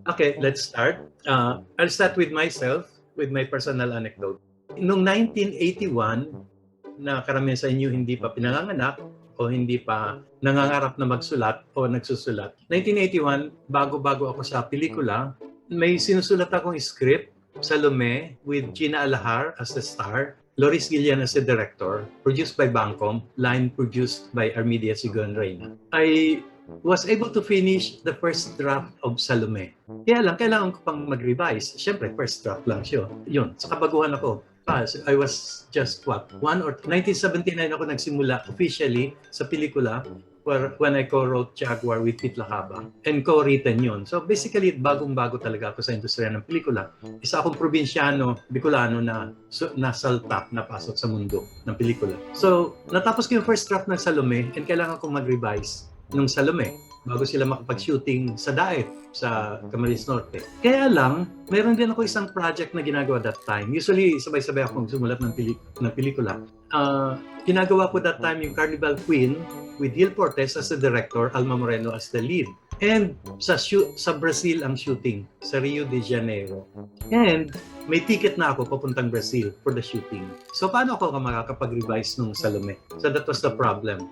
Okay, let's start. I'll start with myself, with my personal anecdote. Noong 1981, na karamihan sa inyo hindi pa pinanganganak o hindi pa nangangarap na magsulat o nagsusulat. 1981, bago-bago ako sa pelikula, may sinusulat akong script, Salome, with Gina Alahar as the star, Loris Guillen as the director, produced by Bangcom, line produced by Armidia Sigon Reyna. I was able to finish the first draft of Salome. Kaya lang, kailangan ko pang mag-revise. Siyempre, first draft lang siya. Yun, sa kabaguhan ako. I was just 1979 ako nagsimula officially sa pelikula when I co-wrote Jaguar with Pete Lacaba and co-written yun. So basically, bagong-bago talaga ako sa industriya ng pelikula. Isa akong probinsyano, Bicolano na nasalta, napasok sa mundo ng pelikula. So natapos ko yung first draft ng Salome and kailangan kong mag-revise nung Salome bago sila makapag-shooting sa Daet, sa Camarines Norte. Kaya lang, meron din ako isang project na ginagawa that time. Usually, sabay-sabay akong sumulat ng pelikula. Ginagawa ko that time yung Carnival Queen with Gil Portes as the director, Alma Moreno as the lead. And sa Brazil ang shooting, sa Rio de Janeiro. And may ticket na ako papuntang Brazil for the shooting. So paano ako makakapag-revise nung Salome? So that was the problem.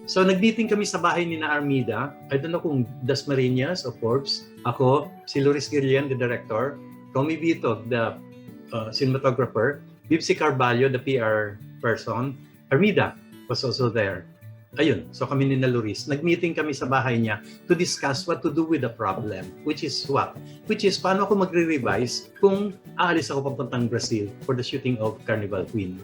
So nag-meeting kami sa bahay ni na Armida. I don't know kung Dasmariñas o Forbes. Ako, si Loris Guillen, the director. Tommy Bitog, the cinematographer. Bibsy Carvalho, the PR person. Armida was also there. Ayun, so kami ni na Loris. Nag-meeting kami sa bahay niya to discuss what to do with the problem. Which is what? Which is paano ako magre-revise kung aalis ako papuntang Brazil for the shooting of Carnival Queen.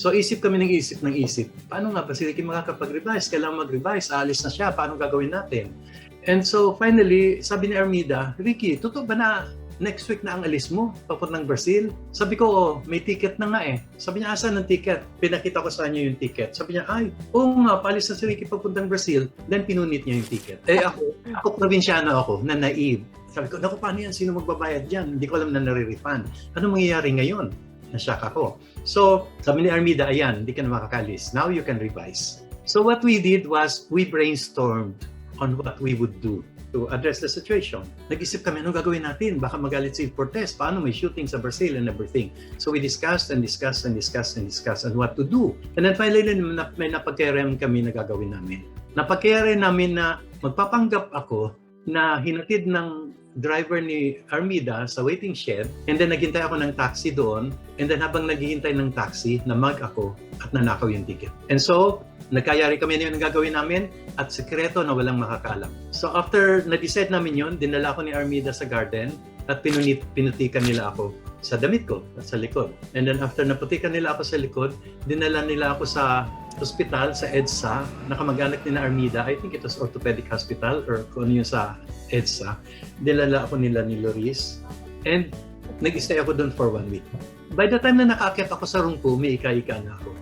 So isip kami ng isip. Paano nga ba si Ricky makakapag-revise? Kailangan mag-revise. Aalis na siya. Paano gagawin natin? And so finally, sabi ni Armida, Ricky, totoo ba na next week na ang alis mo papuntang Brazil? Sabi ko, oh, may ticket na nga eh. Sabi niya, asan ang ticket? Pinakita ko sa kanya yung ticket. Sabi niya, ay, oo nga, paalis na si Ricky papuntang Brazil. Then pinunit niya yung ticket. Eh ako probinsyano ako, na naive. Sabi ko, naku, paano yan? Sino magbabayad dyan? Hindi ko alam na nare-refund. Ano mangyayari ngayon? Na-shock ako. So, sabi ni Armida, ayan, hindi ka na makakalis. Now you can revise. So what we did was, we brainstormed on what we would do to address the situation. Nag-isip kami, anong gagawin natin? Baka magalit si Portes. Paano may shooting sa Brazil and everything? So we discussed and discussed and discussed and discussed on what to do. And then finally, may napagkayari kami na gagawin namin. Napagkayari namin na magpapanggap ako na hinatid ng driver ni Armida sa waiting shed, and then naghintay ako ng taxi doon, and then habang naghihintay ng taxi, namag ako at nanakaw yung ticket. And so, nagkayari kami na yun ang gagawin namin at sekreto na walang makakalam. So after na-decide namin yun, dinala ko ni Armida sa garden at pinutikan nila ako sa damit ko at sa likod. And then after naputikan nila ako sa likod, dinala nila ako sa hospital, sa EDSA, nakamag-anak ni na Armida. I think it was Orthopedic Hospital or kung ano yun sa EDSA. Dinala ako nila ni Loris and nag-stay ako doon for 1 week. By the time na nakaakyat ako sa room ko, may ika-ika na ako.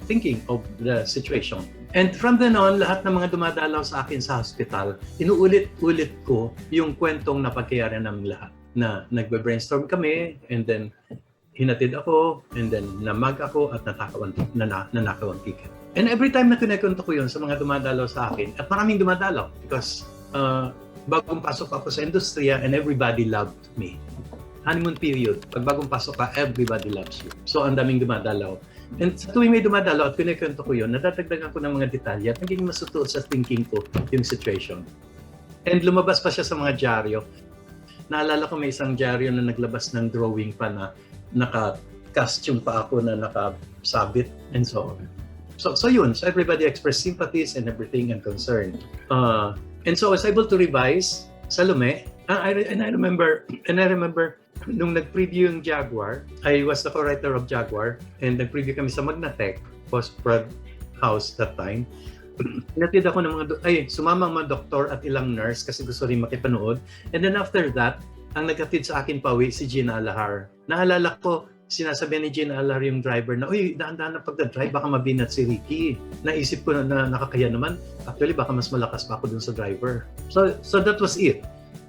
Thinking of the situation. And from then on, lahat ng mga dumadalaw sa akin sa hospital, inuulit-ulit ko yung kwentong napagkayari namin lahat. Na nagbe-brainstorm kami, and then hinatid ako, and then namag ako at nanakaw ang ticket. And every time na kinikwento ko yun sa mga dumadalaw sa akin, at maraming dumadalaw because bagong pasok ako sa industriya and everybody loved me. Honeymoon period, pag bagong pasok ka, everybody loves you. So ang daming dumadalaw. And sa tuwing may dumadalaw at kinikwento ko yun, nadadagdagan ko ng mga detalye at naging masuto sa thinking ko yung situation. And lumabas pa siya sa mga dyaryo. Naalala ko may isang dyaryo na naglabas ng drawing pa na naka-costume pa ako na nakasabit and so on. So yun. So everybody expressed sympathies and everything and concern. And so I was able to revise Salome. And I remember nung nag-preview yung Jaguar, I was the co-writer of Jaguar and nag-preview kami sa Magnatec, post-prod house that time. Hinatid ako ng sumama ang mga doktor at ilang nurse kasi gusto rin makipanood. And then after that, ang naghatid sa akin pauwi si Gina Alahar. Naalala ko, sinasabihan ni Gina Alahar yung driver na, uy, daan-daan na pagdadrive, baka mabinat si Ricky. Naisip ko na nakakaya naman. Actually, baka mas malakas pa ako dun sa driver. So that was it.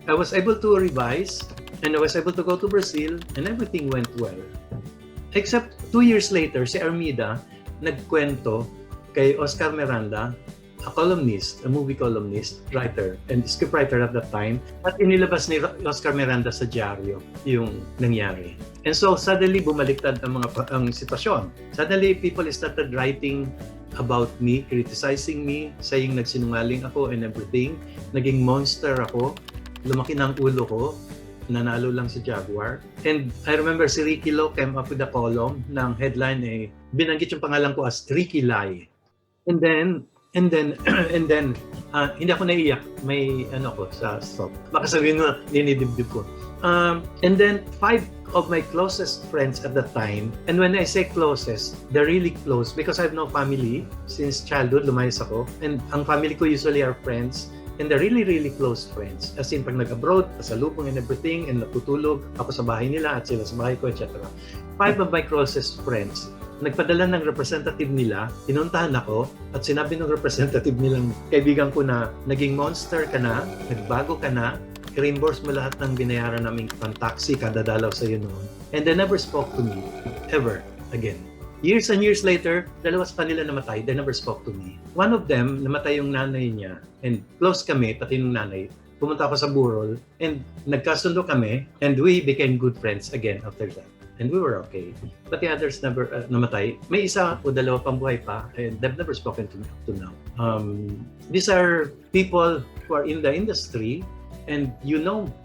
I was able to revise, and I was able to go to Brazil, and everything went well. Except 2 years later, si Armida nagkwento kay Oscar Miranda, a columnist, a movie columnist, writer, and scriptwriter at that time, at inilabas ni Oscar Miranda sa dyaryo yung nangyari. And so suddenly bumaliktad ang sitwasyon. Suddenly people started writing about me, criticizing me, saying nagsinungaling ako and everything. Naging monster ako, lumaki ng ulo ko, nanalo lang si Jaguar. And I remember si Ricky Lo came up with a column ng headline binanggit yung pangalan ko as Ricky Lai. And then hindi ako naiyak. May ko sa stop. Baka sabihin mo, dinidibdib ko. And then 5 of my closest friends at that time, and when I say closest, they're really close because I have no family since childhood, lumayas ako. And ang family ko usually are friends. And they're really, really close friends. As in, pag nag-abroad, pasalubong and everything, and natutulog, ako sa bahay nila at sila sa bahay ko, etc. 5 of my closest friends, nagpadala ng representative nila, pinuntahan ako, at sinabi ng representative nilang kaibigan ko na, naging monster ka na, nagbago ka na, i-reimburse mo lahat ng binayaran naming pang-taxi, kada dalaw sa'yo noon. And they never spoke to me, ever, again. Years and years later, dalawa sa kanila namatay, they never spoke to me. One of them, namatay yung nanay niya, and close kami, pati yung nanay. Pumunta ako sa burol, and nagkasundo kami, and we became good friends again after that. And we were okay. But the others never namatay. May isa o dalawa pang buhay pa, and they've never spoken to me up to now. These are people who are in the industry, and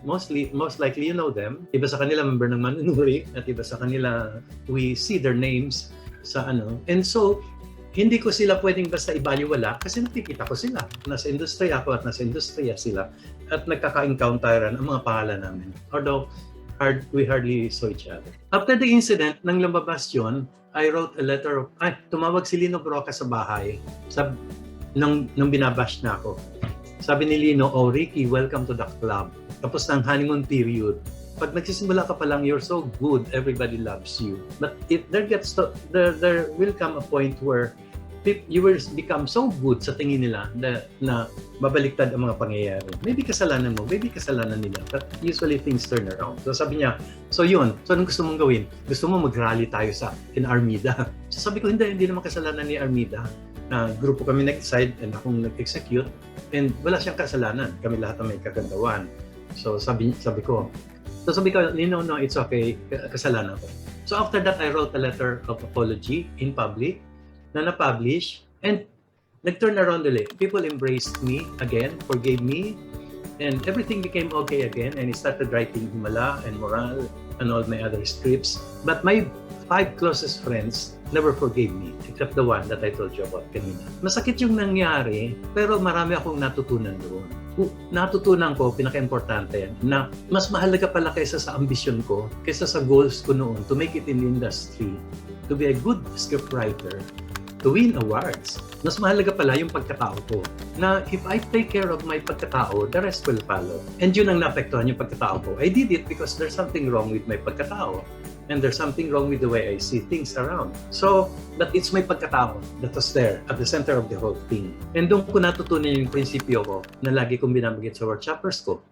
most likely you know them. Iba sa kanila member ng Manunuri, at iba sa kanila we see their names sa And so, hindi ko sila pwedeng basta ibaliwala kasi nakikita ko sila. Nasa industriya ako at nasa industriya sila at nagkaka-encounteran ang mga pangalan namin. Although, we hardly saw each other. After the incident, nang lumabas yun, I wrote a letter tumawag si Lino Broca sa bahay nung binabash na ako. Sabi ni Lino, Ricky, welcome to the club. Tapos ng honeymoon period, pag nagsisimula ka pa lang, you're so good, everybody loves you. But if there will come a point where you will become so good sa tingin nila na babaliktad ang mga pangyayari. Maybe kasalanan mo, maybe kasalanan nila. But usually things turn around. So sabi niya, so anong gusto mong gawin? Gusto mo mag-rally tayo in Armida? So sabi ko, hindi naman kasalanan ni Armida. Grupo kami nag-decide and akong nag-execute. And wala siyang kasalanan. Kami lahat ang may kagandawan. So sabi ko, Lino, no, it's okay. Kasalanan ko. So after that, I wrote a letter of apology in public na na-publish, and nag-turn around ulit. People embraced me again, forgave me, and everything became okay again, and I started writing Himala and Moral and all my other scripts. But my 5 closest friends never forgave me, except the one that I told you about kanina. Masakit yung nangyari, pero marami akong natutunan doon. Natutunan ko, pinaka-importante yan, na mas mahalaga pala kaysa sa ambisyon ko, kaysa sa goals ko noon, to make it in the industry, to be a good scriptwriter, to win awards. Mas mahalaga pala yung pagkatao ko. Na if I take care of my pagkatao, the rest will follow. And yun ang naapektuhan yung pagkatao ko. I did it because there's something wrong with my pagkatao. And there's something wrong with the way I see things around. So, that it's my pagkatao that was there at the center of the whole thing. And doon ko natutunan yung prinsipyo ko na lagi kong binabagit sa workshoppers ko.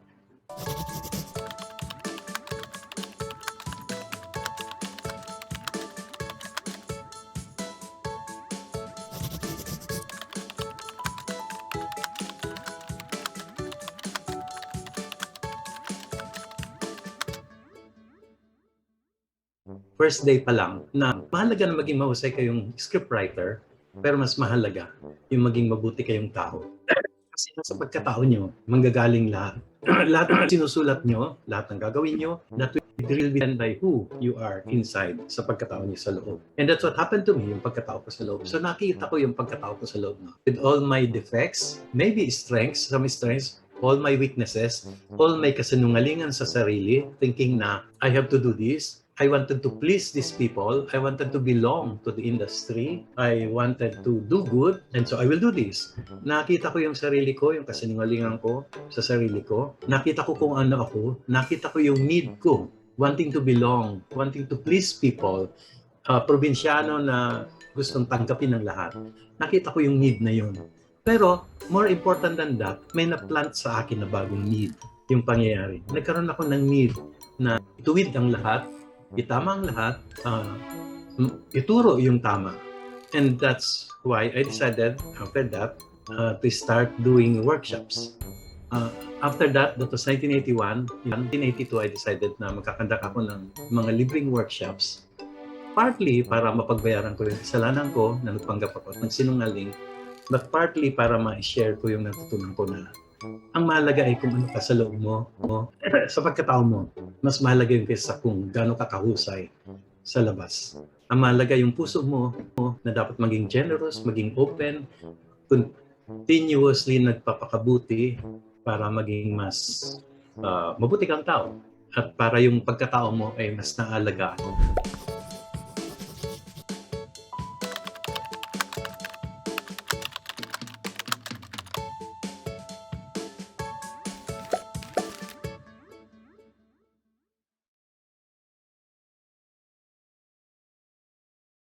First day pa lang na mahalaga na maging mahusay kayong scriptwriter, pero mas mahalaga yung maging mabuti kayong tao. Kasi sa pagkatao nyo, manggagaling lahat. Lahat ng sinusulat nyo, lahat ng gagawin nyo, that will be done by who you are inside sa pagkatao nyo sa loob. And that's what happened to me, yung pagkatao ko sa loob. So nakita ko yung pagkatao ko sa loob. No? With all my defects, maybe strengths, some strengths, all my weaknesses, all my kasinungalingan sa sarili, thinking na I have to do this, I wanted to please these people. I wanted to belong to the industry. I wanted to do good, and so I will do this. Nakita ko yung sarili ko, yung kasinungalingan ko sa sarili ko. Nakita ko kung ano ako. Nakita ko yung need ko, wanting to belong, wanting to please people. Probinsyano na gustong tanggapin ng lahat. Nakita ko yung need na yun. Pero, more important than that, may na-plant sa akin na bagong need. yung pangyayari. Nagkaroon ako ng need na ituwid ang lahat, itama ang lahat, ituro yung tama. And that's why I decided after that to start doing workshops. After that, that was 1981. In 1982, I decided na magkakandak ako ng mga libreng workshops. Partly para mapagbayaran ko yung kasalanan ko na nagpanggap ako ng sinungaling, but partly para ma-share ko yung natutunan ko na ang mahalaga ay kung ano ka sa loob mo, sa pagkatao mo. Mas mahalaga yung kaysa kung gaano ka kahusay sa labas. Ang mahalaga yung puso mo na dapat maging generous, maging open, continuously nagpapakabuti para maging mas mabuti kang tao at para yung pagkatao mo ay mas naalagaan.